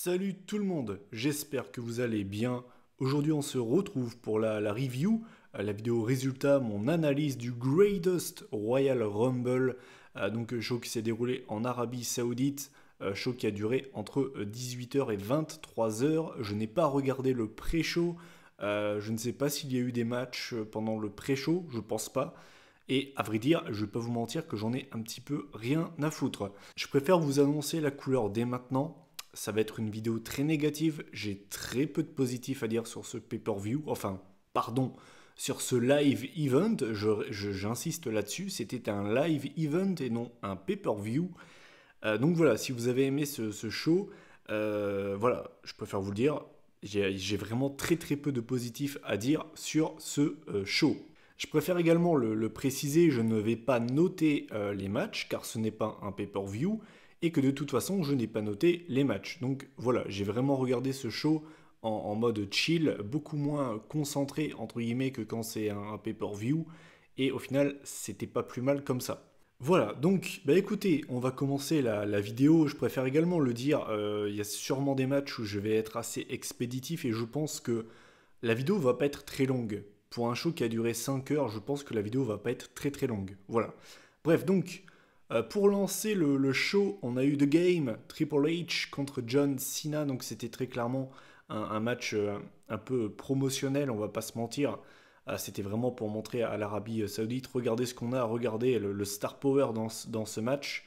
Salut tout le monde, j'espère que vous allez bien. Aujourd'hui on se retrouve pour la review, la vidéo résultat, mon analyse du Greatest Royal Rumble, donc show qui s'est déroulé en Arabie Saoudite, show qui a duré entre 18h et 23h. Je n'ai pas regardé le pré-show, je ne sais pas s'il y a eu des matchs pendant le pré-show, je pense pas. Et à vrai dire, je vais pas vous mentir que j'en ai un petit peu rien à foutre. Je préfère vous annoncer la couleur dès maintenant. Ça va être une vidéo très négative. J'ai très peu de positif à dire sur ce pay-per-view. Enfin, pardon, sur ce live event. J'insiste là-dessus. C'était un live event et non un pay-per-view. Donc voilà, si vous avez aimé ce show, voilà, je préfère vous le dire. J'ai vraiment très très peu de positif à dire sur ce show. Je préfère également le préciser, je ne vais pas noter les matchs car ce n'est pas un pay-per-view et que de toute façon je n'ai pas noté les matchs. Donc voilà, j'ai vraiment regardé ce show en mode chill, beaucoup moins concentré entre guillemets que quand c'est un pay-per-view et au final c'était pas plus mal comme ça. Voilà, donc bah écoutez, on va commencer la vidéo, je préfère également le dire, il y a sûrement des matchs où je vais être assez expéditif et je pense que la vidéo va pas être très longue. Pour un show qui a duré 5 heures, je pense que la vidéo va pas être très très longue. Voilà. Bref, donc, pour lancer le show, on a eu The Game, Triple H contre John Cena. Donc c'était très clairement un match un peu promotionnel, on va pas se mentir. C'était vraiment pour montrer à l'Arabie Saoudite, regardez ce qu'on a, regardez le star power dans ce match.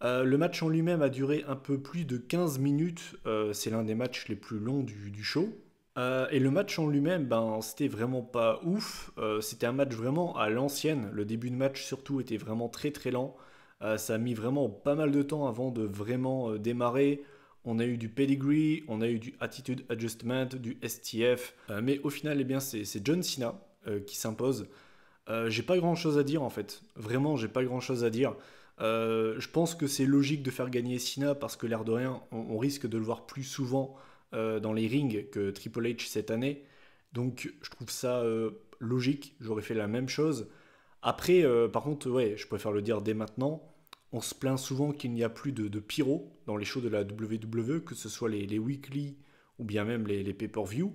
Le match en lui-même a duré un peu plus de 15 minutes. C'est l'un des matchs les plus longs du show. Et le match en lui-même, ben, c'était vraiment pas ouf. C'était un match vraiment à l'ancienne. Le début de match surtout était vraiment très très lent. Ça a mis vraiment pas mal de temps avant de vraiment démarrer. On a eu du pedigree, on a eu du attitude adjustment, du STF. Mais au final, eh bien, c'est John Cena qui s'impose. J'ai pas grand chose à dire en fait. Vraiment, j'ai pas grand chose à dire. Je pense que c'est logique de faire gagner Cena parce que l'air de rien, on risque de le voir plus souvent dans les rings que Triple H cette année. Donc je trouve ça logique. J'aurais fait la même chose. Après, par contre, ouais, je préfère le dire dès maintenant. On se plaint souvent qu'il n'y a plus de pyro dans les shows de la WWE, que ce soit les weekly ou bien même les pay-per-view,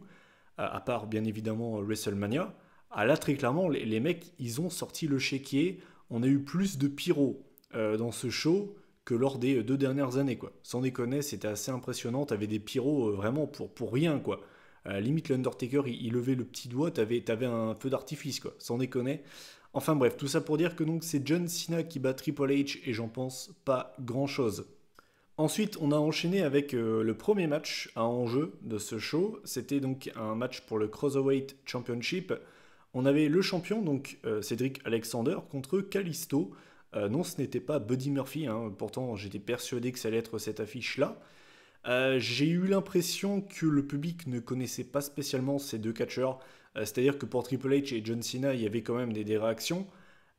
à part bien évidemment WrestleMania. Ah là, très clairement, les mecs, ils ont sorti le chéquier. On a eu plus de pyro dans ce show que lors des 2 dernières années, quoi. Sans déconner, c'était assez impressionnant. T'avais des pyros vraiment pour rien, quoi. Limite, l'Undertaker, il levait le petit doigt, t'avais un feu d'artifice, quoi. Sans déconner. Enfin bref, tout ça pour dire que donc c'est John Cena qui bat Triple H et j'en pense pas grand-chose. Ensuite, on a enchaîné avec le premier match à enjeu de ce show. C'était donc un match pour le Cruiserweight Championship. On avait le champion, donc Cédric Alexander, contre Kalisto. Non, ce n'était pas Buddy Murphy, hein. Pourtant j'étais persuadé que ça allait être cette affiche-là. J'ai eu l'impression que le public ne connaissait pas spécialement ces deux catcheurs. C'est-à-dire que pour Triple H et John Cena, il y avait quand même des réactions.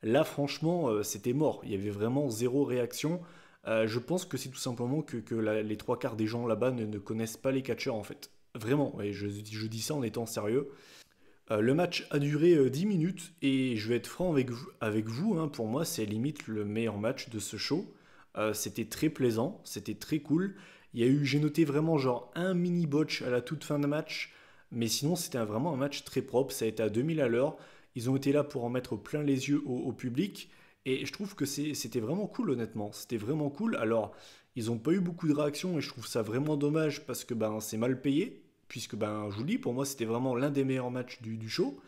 Là, franchement, c'était mort. Il y avait vraiment zéro réaction. Je pense que c'est tout simplement que les trois quarts des gens là-bas ne connaissent pas les catcheurs en fait. Vraiment, et je dis ça en étant sérieux. Le match a duré 10 minutes et je vais être franc avec vous, hein, pour moi c'est limite le meilleur match de ce show. C'était très plaisant, c'était très cool. J'ai noté vraiment genre un mini botch à la toute fin de match, mais sinon c'était vraiment un match très propre, ça a été à 2000 à l'heure. Ils ont été là pour en mettre plein les yeux au public et je trouve que c'était vraiment cool honnêtement, c'était vraiment cool. Alors ils n'ont pas eu beaucoup de réactions et je trouve ça vraiment dommage parce que ben, c'est mal payé puisque ben, je vous le dis, pour moi c'était vraiment l'un des meilleurs matchs du show.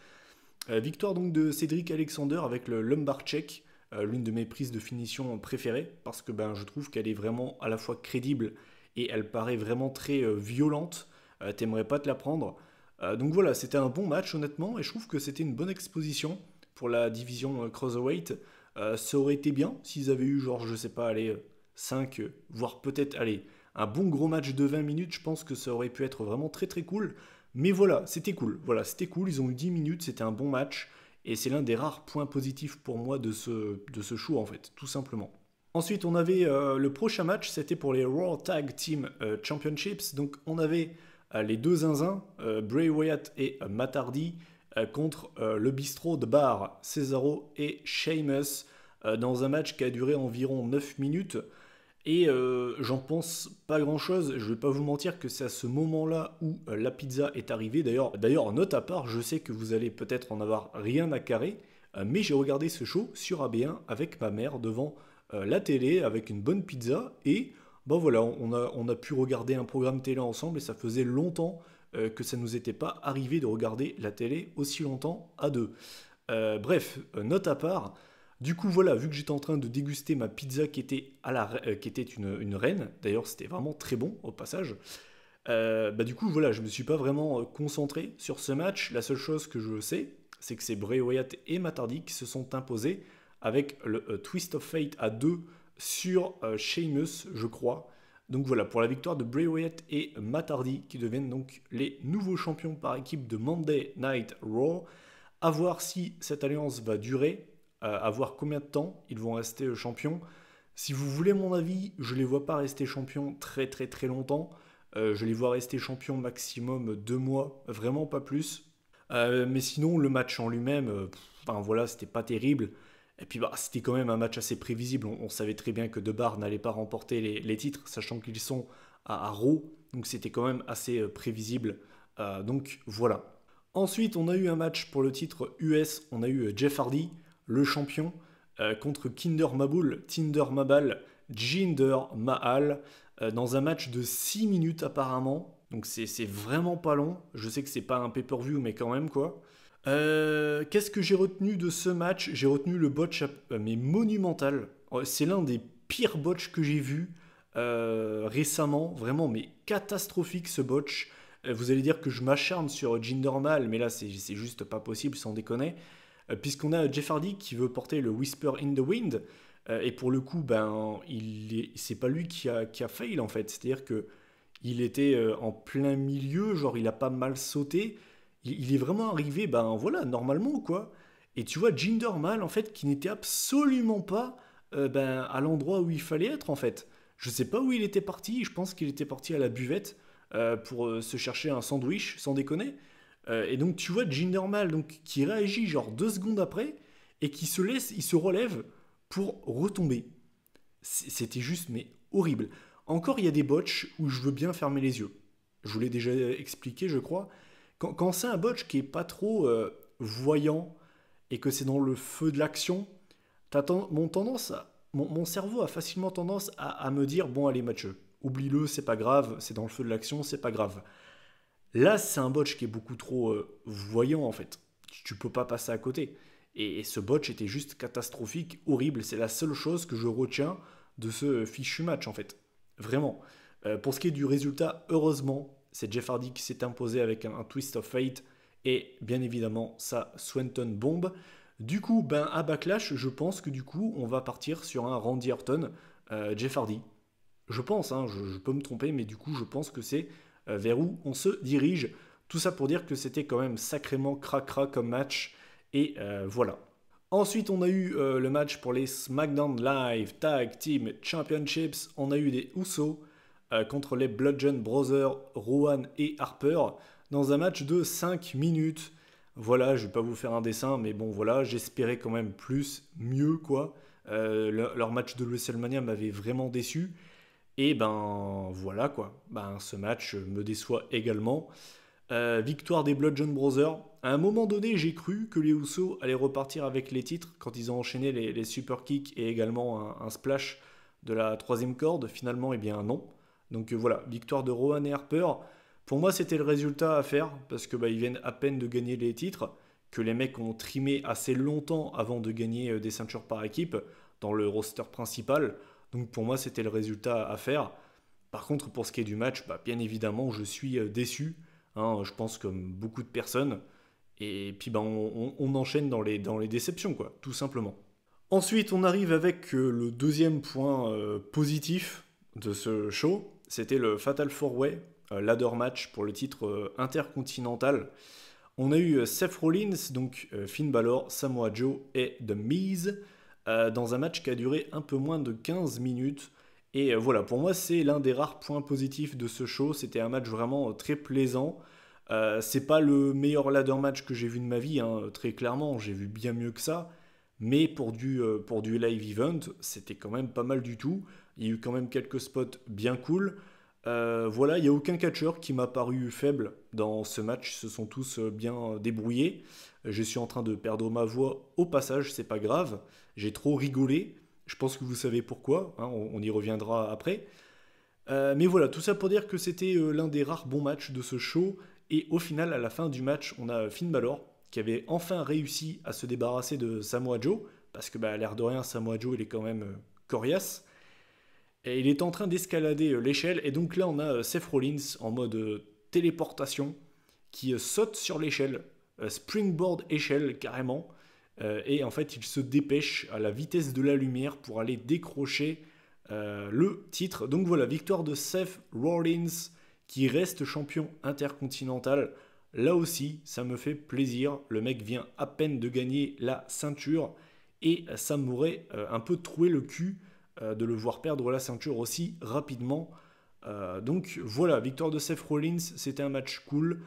Victoire donc de Cédric Alexander avec le lumbar check, l'une de mes prises de finition préférées, parce que ben, je trouve qu'elle est vraiment à la fois crédible et elle paraît vraiment très violente. T'aimerais pas te la prendre. Donc voilà, c'était un bon match honnêtement, et je trouve que c'était une bonne exposition pour la division Cruiserweight. Ça aurait été bien s'ils avaient eu genre, je sais pas, allez, 5, voire peut-être, allez, un bon gros match de 20 minutes, je pense que ça aurait pu être vraiment très très cool. Mais voilà, c'était cool. Voilà, c'était cool. Ils ont eu 10 minutes, c'était un bon match. Et c'est l'un des rares points positifs pour moi de ce show, en fait, tout simplement. Ensuite, on avait le prochain match, c'était pour les Raw Tag Team Championships. Donc, on avait les deux zinzins, Bray Wyatt et Matt Hardy, contre le bistrot de bar, Cesaro et Sheamus, dans un match qui a duré environ 9 minutes. Et j'en pense pas grand-chose, je vais pas vous mentir que c'est à ce moment-là où la pizza est arrivée. D'ailleurs, note à part, je sais que vous allez peut-être en avoir rien à carrer, mais j'ai regardé ce show sur AB1 avec ma mère devant la télé avec une bonne pizza et bon voilà, on a pu regarder un programme télé ensemble et ça faisait longtemps que ça nous était pas arrivé de regarder la télé aussi longtemps à deux. Bref, note à part. Du coup, voilà, vu que j'étais en train de déguster ma pizza qui était une reine, d'ailleurs c'était vraiment très bon au passage, bah du coup, voilà, je me suis pas vraiment concentré sur ce match. La seule chose que je sais, c'est que c'est Bray Wyatt et Matt Hardy qui se sont imposés avec le Twist of Fate à 2 sur Sheamus, je crois. Donc voilà, pour la victoire de Bray Wyatt et Matt Hardy qui deviennent donc les nouveaux champions par équipe de Monday Night Raw. À voir si cette alliance va durer, à voir combien de temps ils vont rester champions. Si vous voulez mon avis, je les vois pas rester champions très très très longtemps. Je les vois rester champions maximum 2 mois, vraiment pas plus. Mais sinon, le match en lui-même, ben voilà, c'était pas terrible. Et puis bah, c'était quand même un match assez prévisible. On savait très bien que De Bar n'allait pas remporter les titres, sachant qu'ils sont à Raw. Donc c'était quand même assez prévisible. Donc voilà. Ensuite, on a eu un match pour le titre US. On a eu Jeff Hardy, le champion, contre Tinder Mabal, Jinder Mahal, dans un match de 6 minutes apparemment. Donc c'est vraiment pas long. Je sais que c'est pas un pay-per-view, mais quand même quoi. Qu'est-ce que j'ai retenu de ce match? J'ai retenu le botch, mais monumental. C'est l'un des pires botches que j'ai vu récemment. Vraiment, mais catastrophique ce botch. Vous allez dire que je m'acharne sur Jinder Mahal, mais là c'est juste pas possible sans déconner. Puisqu'on a Jeff Hardy qui veut porter le Whisper in the Wind. Et pour le coup, ben, c'est pas lui qui a fail en fait. C'est-à-dire que il était en plein milieu, genre il a pas mal sauté. Il est vraiment arrivé, ben voilà, normalement quoi. Et tu vois, Jinder Mahal en fait, qui n'était absolument pas ben, à l'endroit où il fallait être en fait. Je sais pas où il était parti, je pense qu'il était parti à la buvette pour se chercher un sandwich, sans déconner. Et donc tu vois Jinder Mahal donc, qui réagit genre 2 secondes après et qui se laisse, il se relève pour retomber. C'était juste mais horrible. Encore il y a des botches où je veux bien fermer les yeux. Je vous l'ai déjà expliqué je crois. Quand c'est un botch qui est pas trop voyant et que c'est dans le feu de l'action, mon cerveau a facilement tendance à me dire bon allez Mathieu, oublie-le, c'est pas grave, c'est dans le feu de l'action, c'est pas grave. Là, c'est un botch qui est beaucoup trop voyant en fait. Tu peux pas passer à côté. Et ce botch était juste catastrophique, horrible. C'est la seule chose que je retiens de ce fichu match en fait. Vraiment. Pour ce qui est du résultat, heureusement, c'est Jeff Hardy qui s'est imposé avec un twist of fate et bien évidemment sa Swanton bombe. Du coup, ben à Backlash, je pense que du coup, on va partir sur un Randy Orton, Jeff Hardy. Je pense, hein, je peux me tromper, mais du coup, je pense que c'est vers où on se dirige. Tout ça pour dire que c'était quand même sacrément cracra comme match. Et voilà. Ensuite, on a eu le match pour les SmackDown Live Tag Team Championships. On a eu des Usos contre les Bludgeon Brothers, Rowan et Harper, dans un match de 5 minutes. Voilà, je vais pas vous faire un dessin, mais bon, voilà, j'espérais quand même plus, mieux, quoi. Leur match de WrestleMania m'avait vraiment déçu. Et ben voilà quoi, ben, ce match me déçoit également. Victoire des Bludgeon Brothers. À un moment donné, j'ai cru que les Usos allaient repartir avec les titres quand ils ont enchaîné les super kicks et également un splash de la troisième corde. Finalement, eh bien non. Donc voilà, victoire de Rowan et Harper. Pour moi, c'était le résultat à faire parce que bah, ils viennent à peine de gagner les titres, que les mecs ont trimé assez longtemps avant de gagner des ceintures par équipe dans le roster principal. Donc pour moi, c'était le résultat à faire. Par contre, pour ce qui est du match, bah, bien évidemment, je suis déçu. Hein, je pense comme beaucoup de personnes. Et puis bah, on enchaîne dans les déceptions, quoi, tout simplement. Ensuite, on arrive avec le deuxième point positif de ce show. C'était le Fatal 4-Way ladder match pour le titre intercontinental. On a eu Seth Rollins, donc Finn Balor, Samoa Joe et The Miz dans un match qui a duré un peu moins de 15 minutes. Et voilà, pour moi, c'est l'un des rares points positifs de ce show. C'était un match vraiment très plaisant. C'est pas le meilleur ladder match que j'ai vu de ma vie, hein, très clairement. J'ai vu bien mieux que ça. Mais pour du live event, c'était quand même pas mal du tout. Il y a eu quand même quelques spots bien cool. Voilà, il n'y a aucun catcheur qui m'a paru faible dans ce match. Ils se sont tous bien débrouillés. Je suis en train de perdre ma voix au passage, c'est pas grave. J'ai trop rigolé. Je pense que vous savez pourquoi, hein, on y reviendra après. Mais voilà, tout ça pour dire que c'était l'un des rares bons matchs de ce show. Et au final, à la fin du match, on a Finn Balor qui avait enfin réussi à se débarrasser de Samoa Joe. Parce que, à l'air de rien, Samoa Joe, il est quand même coriace. Et il est en train d'escalader l'échelle. Et donc là, on a Seth Rollins en mode téléportation qui saute sur l'échelle. Springboard échelle, carrément. Et en fait, il se dépêche à la vitesse de la lumière pour aller décrocher le titre. Donc voilà, victoire de Seth Rollins qui reste champion intercontinental. Là aussi, ça me fait plaisir. Le mec vient à peine de gagner la ceinture et ça m'aurait un peu troué le cul de le voir perdre la ceinture aussi rapidement. Donc voilà, victoire de Seth Rollins, c'était un match cool.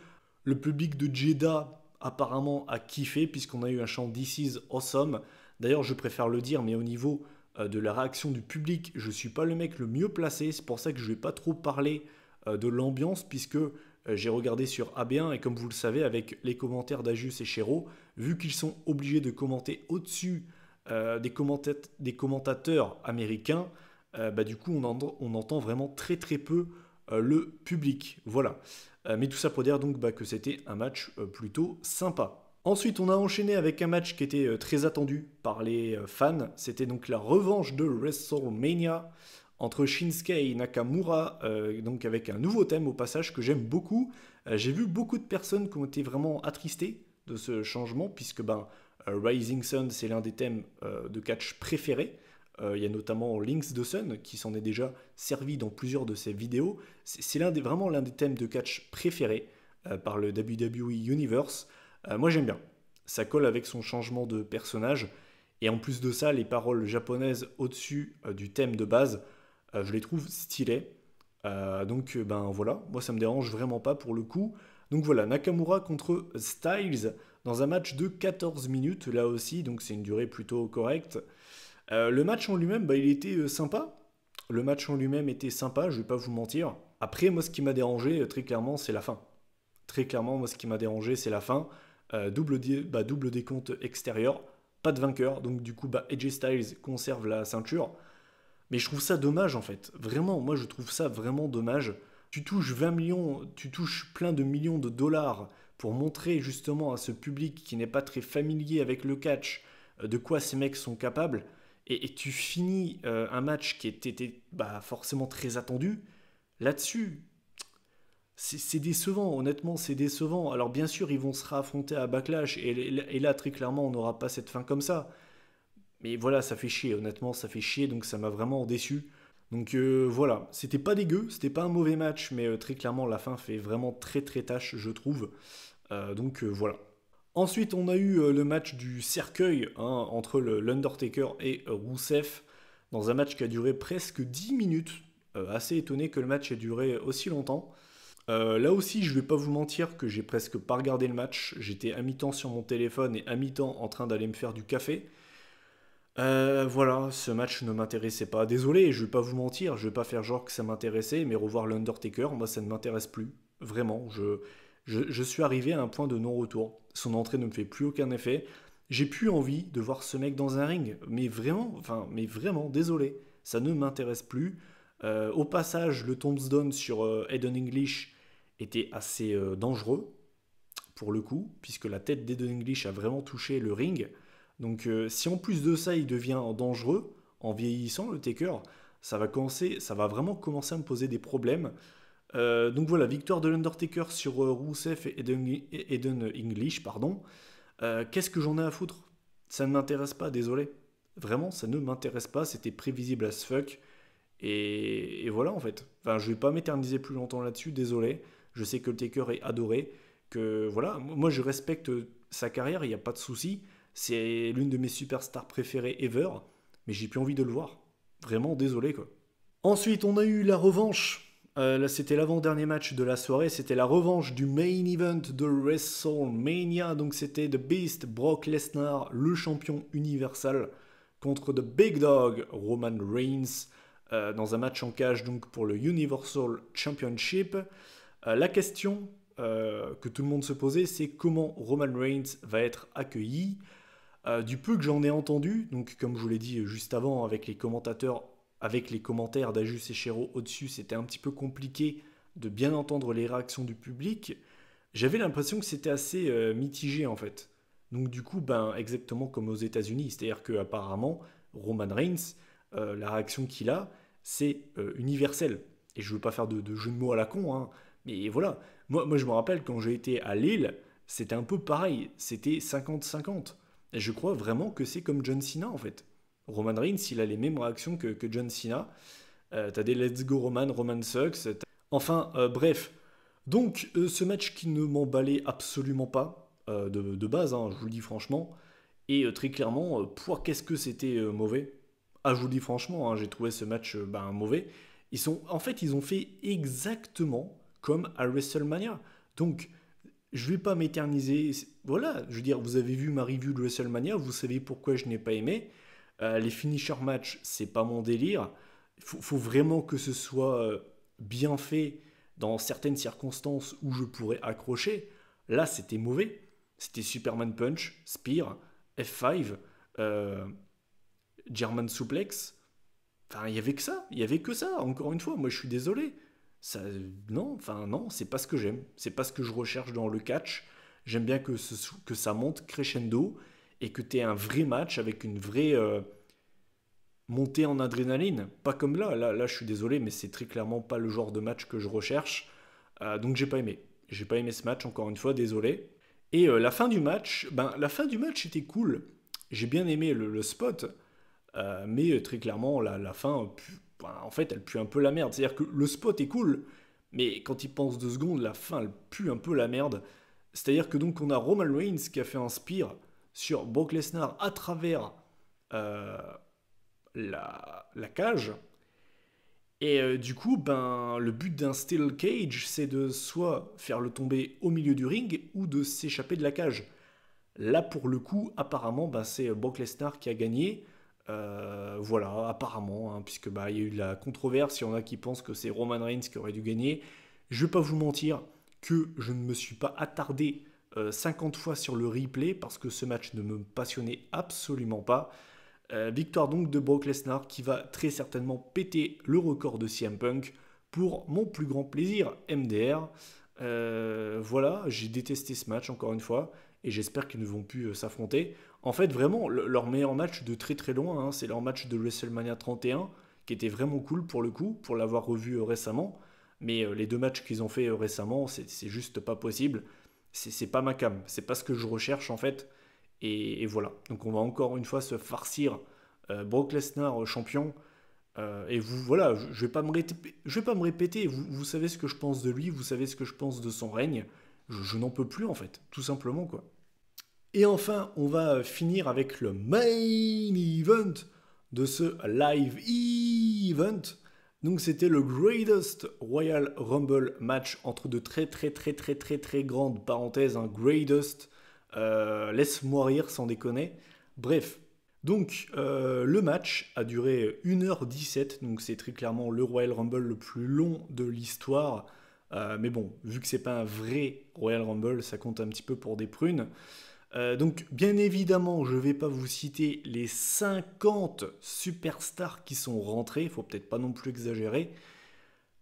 Le public de Jeddah apparemment a kiffé puisqu'on a eu un chant This is awesome. D'ailleurs, je préfère le dire, mais au niveau de la réaction du public, je ne suis pas le mec le mieux placé. C'est pour ça que je ne vais pas trop parler de l'ambiance puisque j'ai regardé sur AB1 et comme vous le savez, avec les commentaires d'Ajus et Chéreau, vu qu'ils sont obligés de commenter au-dessus des commentateurs américains, du coup on entend vraiment très très peu le public. Voilà. Mais tout ça pour dire donc que c'était un match plutôt sympa. Ensuite, on a enchaîné avec un match qui était très attendu par les fans. C'était donc la revanche de WrestleMania entre Shinsuke Nakamura, donc avec un nouveau thème au passage que j'aime beaucoup. J'ai vu beaucoup de personnes qui ont été vraiment attristées de ce changement, puisque Rising Sun, c'est l'un des thèmes de catch préférés. Il y a notamment Links de Sun qui s'en est déjà servi dans plusieurs de ses vidéos. C'est vraiment l'un des thèmes de catch préférés par le WWE Universe. Moi j'aime bien. Ça colle avec son changement de personnage. Et en plus de ça, les paroles japonaises au-dessus du thème de base, je les trouve stylées. Donc voilà, moi ça me dérange vraiment pas pour le coup. Donc voilà, Nakamura contre Styles dans un match de 14 minutes là aussi, donc c'est une durée plutôt correcte. Le match en lui-même, il était sympa. Le match en lui-même était sympa, je vais pas vous mentir. Après, moi ce qui m'a dérangé très clairement, c'est la fin. Très clairement, moi ce qui m'a dérangé, c'est la fin. Double décompte extérieur, pas de vainqueur, donc du coup AJ Styles conserve la ceinture. Mais je trouve ça dommage en fait. Vraiment, moi je trouve ça vraiment dommage. Tu touches 20 millions, tu touches plein de millions de dollars pour montrer justement à ce public qui n'est pas très familier avec le catch de quoi ces mecs sont capables. Et tu finis un match qui était forcément très attendu. Là-dessus, c'est décevant, honnêtement, c'est décevant. Alors bien sûr, ils vont se réaffronter à Backlash, et là, très clairement, on n'aura pas cette fin comme ça. Mais voilà, ça fait chier, honnêtement, ça fait chier, donc ça m'a vraiment déçu. Donc voilà, c'était pas dégueu, c'était pas un mauvais match, mais très clairement, la fin fait vraiment très très tâche, je trouve. Donc voilà. Ensuite, on a eu le match du cercueil entre l'Undertaker et Rusev, dans un match qui a duré presque 10 minutes. Assez étonné que le match ait duré aussi longtemps. Là aussi, je vais pas vous mentir que j'ai presque pas regardé le match. J'étais à mi-temps sur mon téléphone et à mi-temps en train d'aller me faire du café. Voilà, ce match ne m'intéressait pas. Désolé, je vais pas vous mentir, je vais pas faire genre que ça m'intéressait, mais revoir l'Undertaker, moi ça ne m'intéresse plus. Vraiment, je suis arrivé à un point de non-retour. Son entrée ne me fait plus aucun effet. J'ai plus envie de voir ce mec dans un ring. Mais vraiment, désolé. Ça ne m'intéresse plus. Au passage, le tombstone sur Aiden English était assez dangereux, pour le coup, puisque la tête d'Aiden English a vraiment touché le ring. Donc si en plus de ça, il devient dangereux, en vieillissant, le Taker, ça va vraiment commencer à me poser des problèmes. Donc voilà, victoire de l'Undertaker sur Rusev et Aiden English, pardon. Qu'est-ce que j'en ai à foutre? Ça ne m'intéresse pas, désolé. Vraiment, ça ne m'intéresse pas, c'était prévisible as fuck. Et voilà en fait. Enfin, je vais pas m'éterniser plus longtemps là-dessus, désolé. Je sais que le Taker est adoré, que voilà, moi je respecte sa carrière, il n'y a pas de souci. C'est l'une de mes superstars préférées ever, mais j'ai plus envie de le voir. Vraiment désolé quoi. Ensuite, on a eu la revanche. Là, c'était l'avant-dernier match de la soirée. C'était la revanche du main event de WrestleMania. Donc, c'était The Beast, Brock Lesnar, le champion universal, contre The Big Dog, Roman Reigns. dans un match en cage donc pour le Universal Championship. La question que tout le monde se posait, c'est comment Roman Reigns va être accueilli. Du peu que j'en ai entendu, donc comme je vous l'ai dit juste avant avec les commentateurs, avec les commentaires d'Ajus et Chéreau au-dessus, c'était un petit peu compliqué de bien entendre les réactions du public. J'avais l'impression que c'était assez mitigé en fait. Donc du coup, ben, exactement comme aux États-Unis, c'est-à-dire qu'apparemment, Roman Reigns, la réaction qu'il a, c'est universel. Et je veux pas faire de jeu de mots à la con, hein, mais voilà. Moi, je me rappelle quand j'ai été à Lille, c'était un peu pareil, c'était 50-50. Et je crois vraiment que c'est comme John Cena en fait. Roman Reigns, il a les mêmes réactions que John Cena. T'as des Let's Go Roman, Roman sucks. Enfin, bref. Donc, ce match qui ne m'emballait absolument pas, de base, hein, je vous le dis franchement. Et très clairement, qu'est-ce que c'était mauvais. Ah, je vous le dis franchement, hein, j'ai trouvé ce match ben, mauvais. En fait, ils ont fait exactement comme à WrestleMania. Donc, je vais pas m'éterniser. Voilà, je veux dire, vous avez vu ma review de WrestleMania, vous savez pourquoi je n'ai pas aimé. Les finisher match, c'est pas mon délire. Faut vraiment que ce soit bien fait dans certaines circonstances où je pourrais accrocher. Là, c'était mauvais. C'était Superman Punch, Spear, F5, euh, German Suplex. Enfin, il y avait que ça. Il y avait que ça. Encore une fois, moi, je suis désolé. Ça, non, enfin non, c'est pas ce que j'aime. C'est pas ce que je recherche dans le catch. J'aime bien que ça monte crescendo et que tu aies un vrai match avec une vraie montée en adrénaline. Pas comme là. Là, je suis désolé, mais c'est très clairement pas le genre de match que je recherche. Donc j'ai pas aimé. J'ai pas aimé ce match, encore une fois, désolé. Et la fin du match, ben, la fin du match était cool. J'ai bien aimé le spot, mais très clairement, la fin, ben, en fait, elle pue un peu la merde. C'est-à-dire que le spot est cool, mais quand il pense 2 secondes, la fin, elle pue un peu la merde. C'est-à-dire que donc on a Roman Reigns qui a fait un spear sur Brock Lesnar à travers euh, la cage. Et du coup, ben, le but d'un steel cage, c'est de soit faire le tomber au milieu du ring ou de s'échapper de la cage. Là, pour le coup, apparemment, ben, c'est Brock Lesnar qui a gagné. Voilà, apparemment, hein, puisque bah, il y a eu de la controverse. Il y en a qui pensent que c'est Roman Reigns qui aurait dû gagner. Je ne vais pas vous mentir que je ne me suis pas attardé 50 fois sur le replay parce que ce match ne me passionnait absolument pas. Victoire donc de Brock Lesnar qui va très certainement péter le record de CM Punk pour mon plus grand plaisir, MDR. Voilà, j'ai détesté ce match encore une fois et j'espère qu'ils ne vont plus s'affronter. En fait, vraiment, leur meilleur match de très très loin, hein, c'est leur match de WrestleMania 31 qui était vraiment cool pour le coup, pour l'avoir revu récemment. Mais les 2 matchs qu'ils ont fait récemment, c'est juste pas possible. C'est pas ma cam, c'est pas ce que je recherche en fait. Et voilà. Donc on va encore une fois se farcir Brock Lesnar champion. Et vous, voilà, je vais pas me répéter. Vous savez ce que je pense de lui, vous savez ce que je pense de son règne. Je n'en peux plus en fait, tout simplement quoi. Et enfin, on va finir avec le main event de ce live event. Donc c'était le Greatest Royal Rumble match entre de très très très très très très grandes parenthèses, un Greatest, laisse-moi rire sans déconner. Bref, donc le match a duré 1h17, donc c'est très clairement le Royal Rumble le plus long de l'histoire. Mais bon, vu que c'est pas un vrai Royal Rumble, ça compte un petit peu pour des prunes. Donc, bien évidemment, je ne vais pas vous citer les 50 superstars qui sont rentrés, il faut peut-être pas non plus exagérer.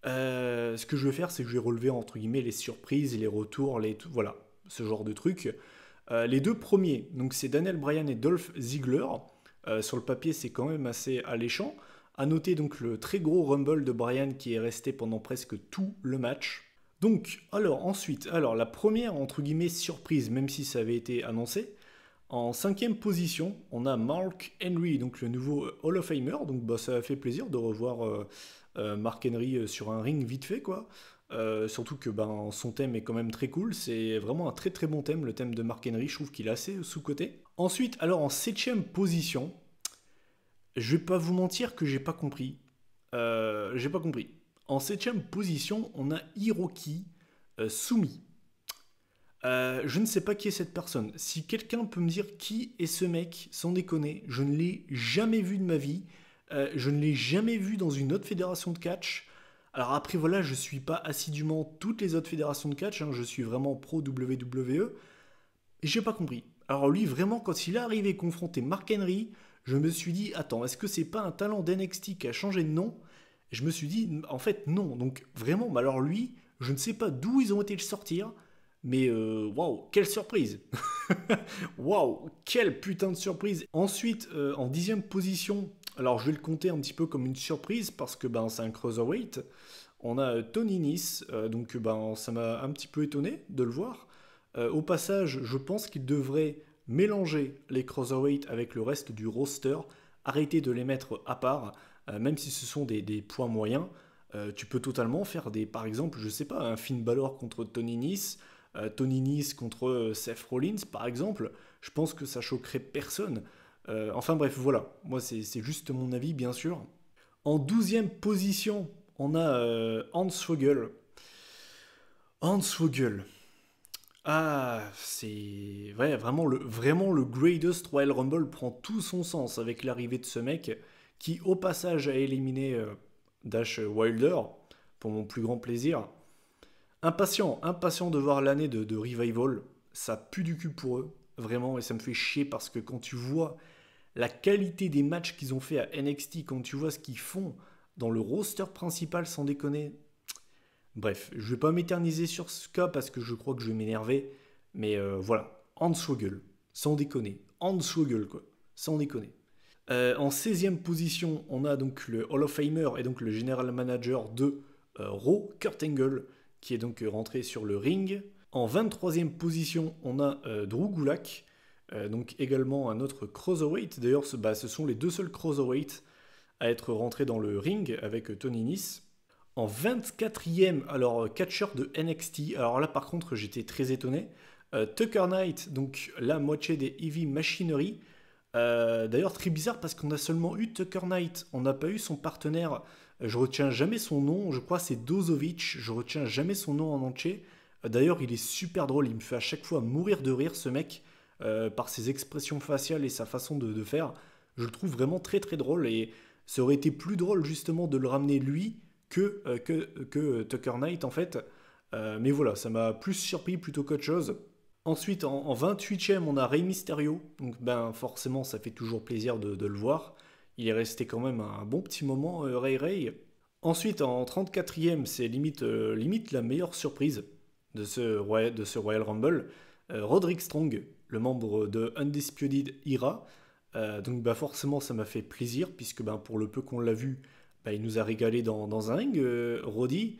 Ce que je vais faire, c'est que je vais relever entre guillemets les surprises, les retours, voilà, ce genre de trucs. Les 2 premiers, donc c'est Daniel Bryan et Dolph Ziggler. Sur le papier, c'est quand même assez alléchant. À noter donc le très gros rumble de Bryan qui est resté pendant presque tout le match. Donc, alors la première entre guillemets surprise, même si ça avait été annoncé, en 5e position, on a Mark Henry, donc le nouveau Hall of Famer. Donc bah, ça a fait plaisir de revoir Mark Henry sur un ring vite fait, quoi. Surtout que ben, son thème est quand même très cool. C'est vraiment un très très bon thème, le thème de Mark Henry. Je trouve qu'il est assez sous-coté. Ensuite, alors en 7e position, je vais pas vous mentir que j'ai pas compris. J'ai pas compris. En 7e position, on a Hiroki Sumi. Je ne sais pas qui est cette personne. Si quelqu'un peut me dire qui est ce mec, sans déconner, je ne l'ai jamais vu de ma vie. Je ne l'ai jamais vu dans une autre fédération de catch. Alors après voilà, je suis pas assidûment toutes les autres fédérations de catch, hein, je suis vraiment pro WWE, et j'ai pas compris. Alors lui, vraiment, quand il est arrivé confronter Mark Henry, je me suis dit, attends, est-ce que c'est pas un talent d'NXT qui a changé de nom? Et je me suis dit, en fait, non. Donc vraiment, mais alors lui, je ne sais pas d'où ils ont été le sortir, mais waouh, quelle surprise! Waouh, quelle putain de surprise! Ensuite, en 10e position, alors je vais le compter un petit peu comme une surprise parce que ben, c'est un cruiserweight. On a Tony Nese, donc ben, ça m'a un petit peu étonné de le voir. Au passage, je pense qu'il devrait mélanger les cruiserweight avec le reste du roster, arrêter de les mettre à part, même si ce sont des poids moyens. Tu peux totalement faire des, par exemple, je sais pas, un Finn Balor contre Tony Nese contre Seth Rollins, par exemple. Je pense que ça choquerait personne. Enfin bref, voilà. Moi, c'est juste mon avis, bien sûr. En 12e position, on a Hans Vogel. Hans Vogel. Ah, c'est ouais, vraiment le Greatest Royal Rumble prend tout son sens avec l'arrivée de ce mec qui, au passage, a éliminé Dash Wilder pour mon plus grand plaisir. Impatient de voir l'année de Revival. Ça pue du cul pour eux, vraiment, et ça me fait chier parce que quand tu vois la qualité des matchs qu'ils ont fait à NXT, quand tu vois ce qu'ils font dans le roster principal, sans déconner. Bref, je vais pas m'éterniser sur ce cas parce que je crois que je vais m'énerver. Mais voilà, Hans Vogel, sans déconner. Hans Vogel, quoi, sans déconner. En 16e position, on a donc le Hall of Famer et donc le General Manager de Raw, Kurt Angle, qui est donc rentré sur le ring. En 23e position, on a Drew Gulak, donc également un autre cruiserweight. D'ailleurs, ce sont les deux seuls cruiserweights à être rentrés dans le ring avec Tony Nese. En 24e, alors catcheur de NXT, alors là par contre j'étais très étonné, Tucker Knight, donc la moitié des Heavy Machinery. D'ailleurs très bizarre parce qu'on a seulement eu Tucker Knight, on n'a pas eu son partenaire, je retiens jamais son nom, je crois c'est Dozovic, je retiens jamais son nom en entier. D'ailleurs il est super drôle, il me fait à chaque fois mourir de rire ce mec, par ses expressions faciales et sa façon de faire. Je le trouve vraiment très très drôle et ça aurait été plus drôle justement de le ramener lui que Tucker Knight en fait. Mais voilà, ça m'a plus surpris plutôt qu'autre chose. Ensuite, en 28e, on a Rey Mysterio. Donc ben forcément, ça fait toujours plaisir de le voir. Il est resté quand même un bon petit moment, Ray. Ensuite, en 34e, c'est limite la meilleure surprise de ce Royal Rumble. Roderick Strong, le membre de Undisputed Era. Donc bah forcément, ça m'a fait plaisir, puisque ben, pour le peu qu'on l'a vu, bah, il nous a régalé dans un ring, Roddy.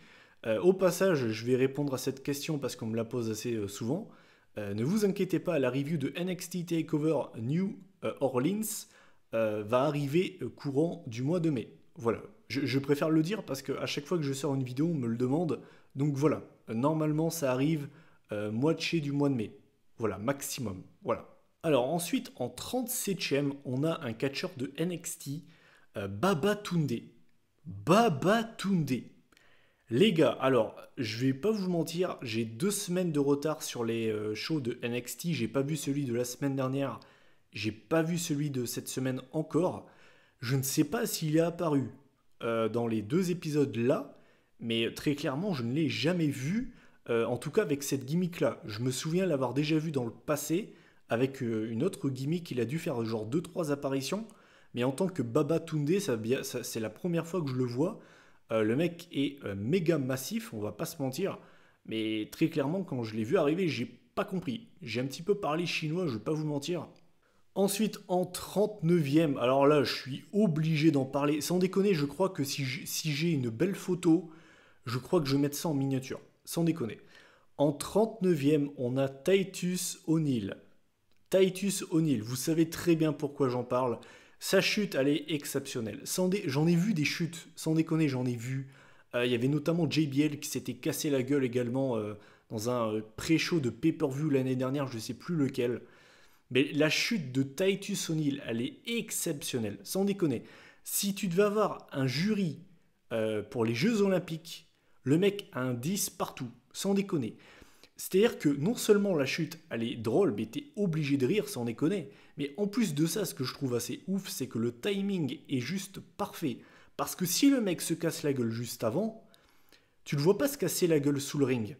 Au passage, je vais répondre à cette question parce qu'on me la pose assez souvent. Ne vous inquiétez pas, la review de NXT TakeOver New Orleans va arriver courant du mois de mai. Voilà, je préfère le dire parce qu'à chaque fois que je sors une vidéo, on me le demande. Donc voilà, normalement ça arrive moitié du mois de mai. Voilà, maximum. Voilà. Alors ensuite, en 37e, on a un catcheur de NXT, Baba Tunde. Baba Tunde. Les gars, alors, je vais pas vous mentir, j'ai 2 semaines de retard sur les shows de NXT. J'ai pas vu celui de la semaine dernière, j'ai pas vu celui de cette semaine encore. Je ne sais pas s'il est apparu dans les 2 épisodes là, mais très clairement, je ne l'ai jamais vu, en tout cas avec cette gimmick-là. Je me souviens l'avoir déjà vu dans le passé, avec une autre gimmick, il a dû faire genre 2 3 apparitions, mais en tant que Baba Tunde, c'est la première fois que je le vois. Le mec est méga massif, on va pas se mentir, mais très clairement, quand je l'ai vu arriver, j'ai pas compris. J'ai un petit peu parlé chinois, je vais pas vous mentir. Ensuite, en 39e, alors là, je suis obligé d'en parler. Sans déconner, je crois que si j'ai une belle photo, je crois que je vais mettre ça en miniature. Sans déconner. En 39e, on a Titus O'Neil. Titus O'Neil, vous savez très bien pourquoi j'en parle. Sa chute, elle est exceptionnelle. J'en ai vu des chutes, sans déconner, j'en ai vu. Il y avait notamment JBL qui s'était cassé la gueule également dans un pré-show de pay-per-view l'année dernière, je ne sais plus lequel. Mais la chute de Titus O'Neil, elle est exceptionnelle, sans déconner. Si tu devais avoir un jury pour les Jeux Olympiques, le mec a un 10 partout, sans déconner. C'est-à-dire que non seulement la chute, elle est drôle, mais t'es obligé de rire sans déconner. Mais en plus de ça, ce que je trouve assez ouf, c'est que le timing est juste parfait. Parce que si le mec se casse la gueule juste avant, tu le vois pas se casser la gueule sous le ring.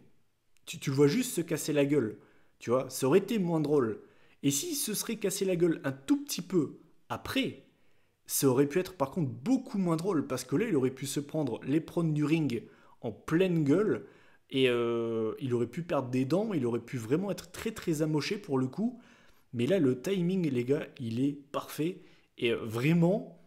Tu le vois juste se casser la gueule. Tu vois, ça aurait été moins drôle. Et s'il se serait cassé la gueule un tout petit peu après, ça aurait pu être par contre beaucoup moins drôle parce que là, il aurait pu se prendre l'éperon du ring en pleine gueule et il aurait pu perdre des dents, il aurait pu vraiment être très très amoché pour le coup. Mais là, le timing, les gars, il est parfait. Et vraiment,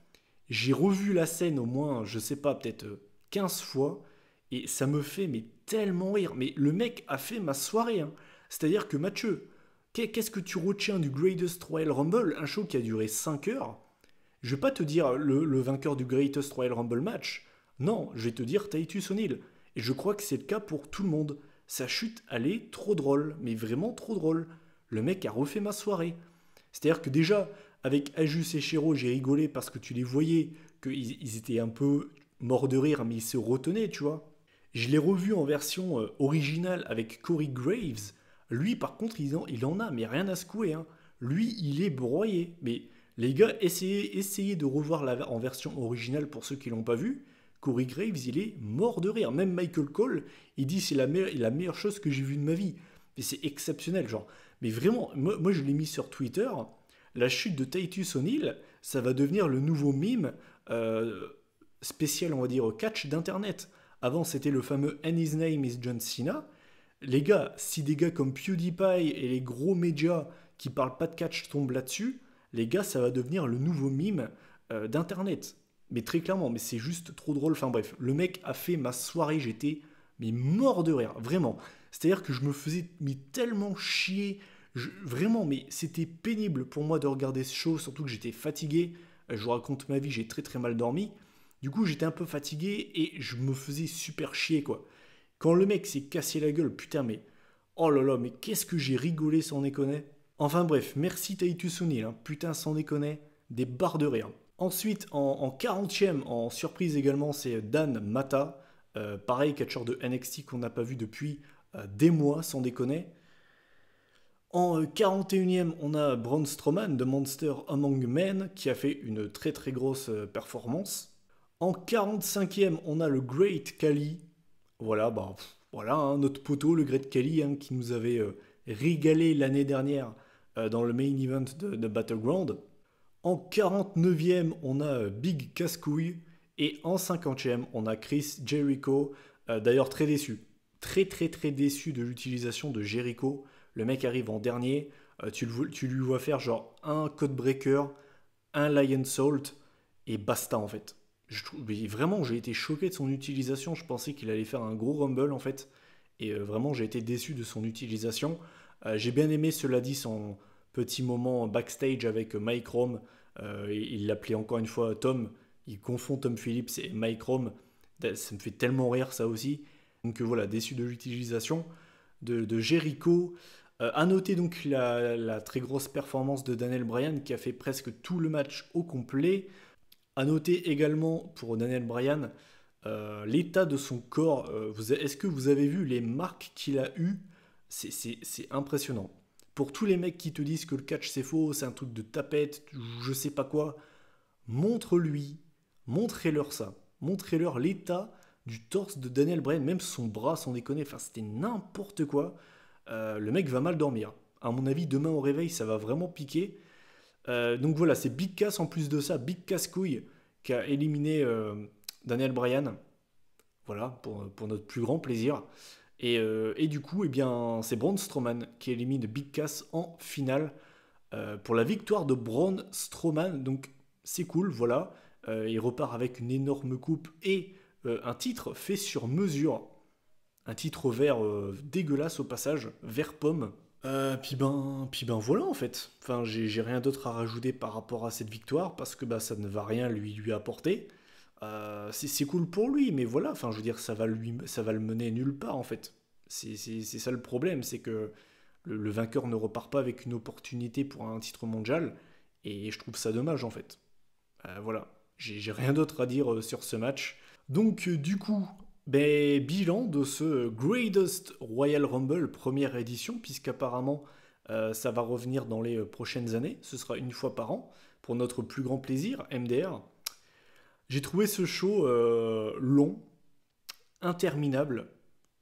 j'ai revu la scène au moins, je sais pas, peut-être 15 fois. Et ça me fait mais tellement rire. Mais le mec a fait ma soirée, hein. C'est-à-dire que Mathieu, qu'est-ce que tu retiens du Greatest Royal Rumble, un show qui a duré 5 heures? Je vais pas te dire le vainqueur du Greatest Royal Rumble match. Non, je vais te dire Titus O'Neil. Et je crois que c'est le cas pour tout le monde. Sa chute, elle est trop drôle, mais vraiment trop drôle. Le mec a refait ma soirée. C'est-à-dire que déjà, avec Ajus et Shiro, j'ai rigolé parce que tu les voyais, qu'ils étaient un peu morts de rire, mais ils se retenaient, tu vois. Je l'ai revu en version originale avec Corey Graves. Lui, par contre, il en a, mais rien à secouer, hein. Lui, il est broyé. Mais les gars, essayez de revoir en version originale pour ceux qui l'ont pas vu. Corey Graves, il est mort de rire. Même Michael Cole, il dit c'est la meilleure chose que j'ai vue de ma vie. Et c'est exceptionnel, genre. Mais vraiment, moi je l'ai mis sur Twitter. La chute de Titus O'Neil, ça va devenir le nouveau meme spécial, on va dire, catch d'Internet. Avant, c'était le fameux And His Name is John Cena. Les gars, si des gars comme PewDiePie et les gros médias qui parlent pas de catch tombent là-dessus, les gars, ça va devenir le nouveau meme d'Internet. Mais très clairement, mais c'est juste trop drôle. Enfin bref, le mec a fait ma soirée, j'étais mais mort de rire, vraiment. C'est-à-dire que je me faisais mais tellement chier. Vraiment, mais c'était pénible pour moi de regarder ce show, surtout que j'étais fatigué. Je vous raconte ma vie, j'ai très très mal dormi. Du coup, j'étais un peu fatigué et je me faisais super chier, quoi. Quand le mec s'est cassé la gueule, putain, mais oh là là, mais qu'est-ce que j'ai rigolé sans déconner. Enfin bref, merci Titus O'Neil, hein, putain, sans déconner, des barres de rire. Ensuite, en 40e, en surprise également, c'est Dan Mata. Pareil, catcheur de NXT qu'on n'a pas vu depuis des mois, sans déconner. En 41e, on a Braun Strowman de Monster Among Men qui a fait une très très grosse performance. En 45e, on a le Great Khali. Voilà, bah, voilà hein, notre poteau, le Great Khali, hein, qui nous avait régalé l'année dernière dans le main event de Battleground. En 49e, on a Big Cascouille. Et en 50e, on a Chris Jericho. D'ailleurs, très déçu. Très très très déçu de l'utilisation de Jericho. Le mec arrive en dernier. Tu lui vois faire genre un Codebreaker, un Lion Salt et basta en fait. Mais vraiment, j'ai été choqué de son utilisation. Je pensais qu'il allait faire un gros Rumble en fait. Et vraiment, j'ai été déçu de son utilisation. J'ai bien aimé, cela dit, son petit moment backstage avec Mike Rome. Il l'appelait encore une fois Tom. Il confond Tom Phillips et Mike Rome. Ça me fait tellement rire ça aussi. Donc voilà, déçu de l'utilisation de Jericho. À noter donc la très grosse performance de Daniel Bryan qui a fait presque tout le match au complet. À noter également pour Daniel Bryan l'état de son corps. Est-ce que vous avez vu les marques qu'il a eues? C'est impressionnant. Pour tous les mecs qui te disent que le catch c'est faux, c'est un truc de tapette, je sais pas quoi, montrez-leur ça. Montrez-leur l'état du torse de Daniel Bryan, même son bras sans déconner. Enfin, c'était n'importe quoi. Le mec va mal dormir. À mon avis, demain au réveil, ça va vraiment piquer. Donc voilà, c'est Big Cass en plus de ça, Big Cass-couille, qui a éliminé Daniel Bryan. Voilà, pour notre plus grand plaisir. Et du coup, eh bien, c'est Braun Strowman qui élimine Big Cass en finale pour la victoire de Braun Strowman. Donc c'est cool, voilà. Il repart avec une énorme coupe et un titre fait sur mesure. Un titre vert dégueulasse au passage, vert pomme. Puis ben voilà en fait. Enfin, j'ai rien d'autre à rajouter par rapport à cette victoire parce que bah, ça ne va rien lui apporter. C'est cool pour lui, mais voilà. Enfin, je veux dire, ça va le mener nulle part en fait. C'est ça le problème, c'est que le vainqueur ne repart pas avec une opportunité pour un titre mondial et je trouve ça dommage en fait. Voilà. J'ai rien d'autre à dire sur ce match. Donc du coup, Ben, bilan de ce Greatest Royal Rumble première édition, puisqu'apparemment ça va revenir dans les prochaines années. Ce sera une fois par an, pour notre plus grand plaisir, MDR. J'ai trouvé ce show long, interminable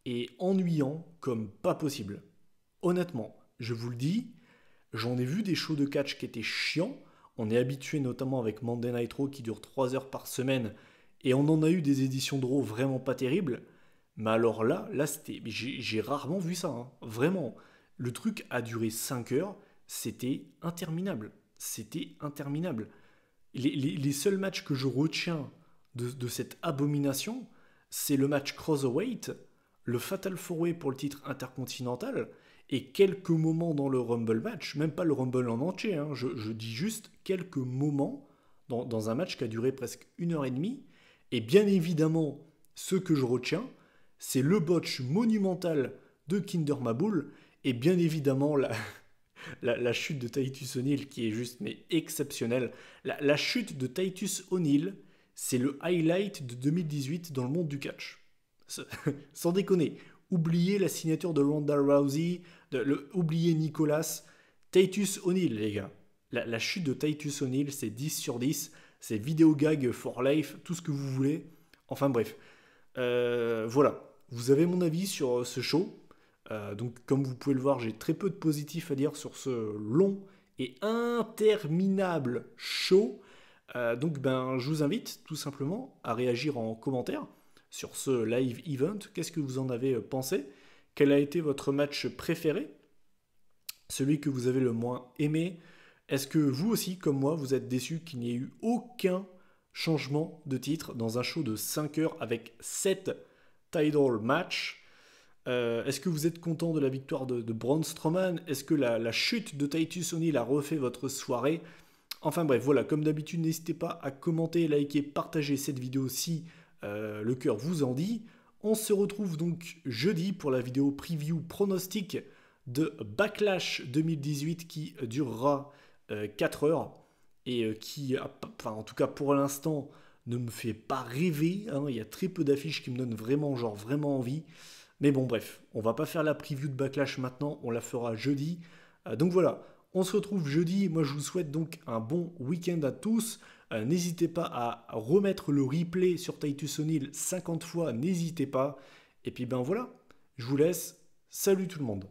et ennuyant comme pas possible. Honnêtement, je vous le dis, j'en ai vu des shows de catch qui étaient chiants. On est habitué notamment avec Monday Night Raw qui dure 3 heures par semaine. Et on en a eu des éditions de Raw vraiment pas terribles. Mais alors là c'était. J'ai rarement vu ça, hein. Vraiment. Le truc a duré 5 heures. C'était interminable. C'était interminable. Les seuls matchs que je retiens de cette abomination, c'est le match Cruiserweight, le Fatal 4-Way pour le titre intercontinental, et quelques moments dans le Rumble match, même pas le Rumble en entier, hein, je dis juste quelques moments dans un match qui a duré presque 1 heure et demie. Et bien évidemment, ce que je retiens, c'est le botch monumental de Kinder Mahmoul, et bien évidemment la chute de Titus O'Neil qui est juste mais exceptionnelle. La chute de Titus O'Neil, c'est le highlight de 2018 dans le monde du catch. Sans déconner. Oubliez la signature de Ronda Rousey, oubliez Nicolas. Titus O'Neil, les gars. La chute de Titus O'Neil, c'est 10 sur 10. C'est vidéo gag for life, tout ce que vous voulez. Enfin bref. Voilà. Vous avez mon avis sur ce show. Donc comme vous pouvez le voir, j'ai très peu de positifs à dire sur ce long et interminable show. Donc ben, je vous invite tout simplement à réagir en commentaire sur ce live event. Qu'est-ce que vous en avez pensé? Quel a été votre match préféré? Celui que vous avez le moins aimé? Est-ce que vous aussi, comme moi, vous êtes déçu qu'il n'y ait eu aucun changement de titre dans un show de 5 heures avec 7 title matchs? Est-ce que vous êtes content de la victoire de Braun Strowman? Est-ce que la chute de Titus O'Neil a refait votre soirée? Enfin bref, voilà, comme d'habitude, n'hésitez pas à commenter, liker, partager cette vidéo si le cœur vous en dit. On se retrouve donc jeudi pour la vidéo preview pronostic de Backlash 2018 qui durera 4 heures et qui, enfin, en tout cas pour l'instant, ne me fait pas rêver, hein. Il y a très peu d'affiches qui me donnent vraiment, genre vraiment envie. Mais bon, bref, on va pas faire la preview de Backlash maintenant, on la fera jeudi. Donc voilà, on se retrouve jeudi. Moi, je vous souhaite donc un bon week-end à tous. N'hésitez pas à remettre le replay sur Titus O'Neil 50 fois, n'hésitez pas. Et puis ben voilà, je vous laisse. Salut tout le monde.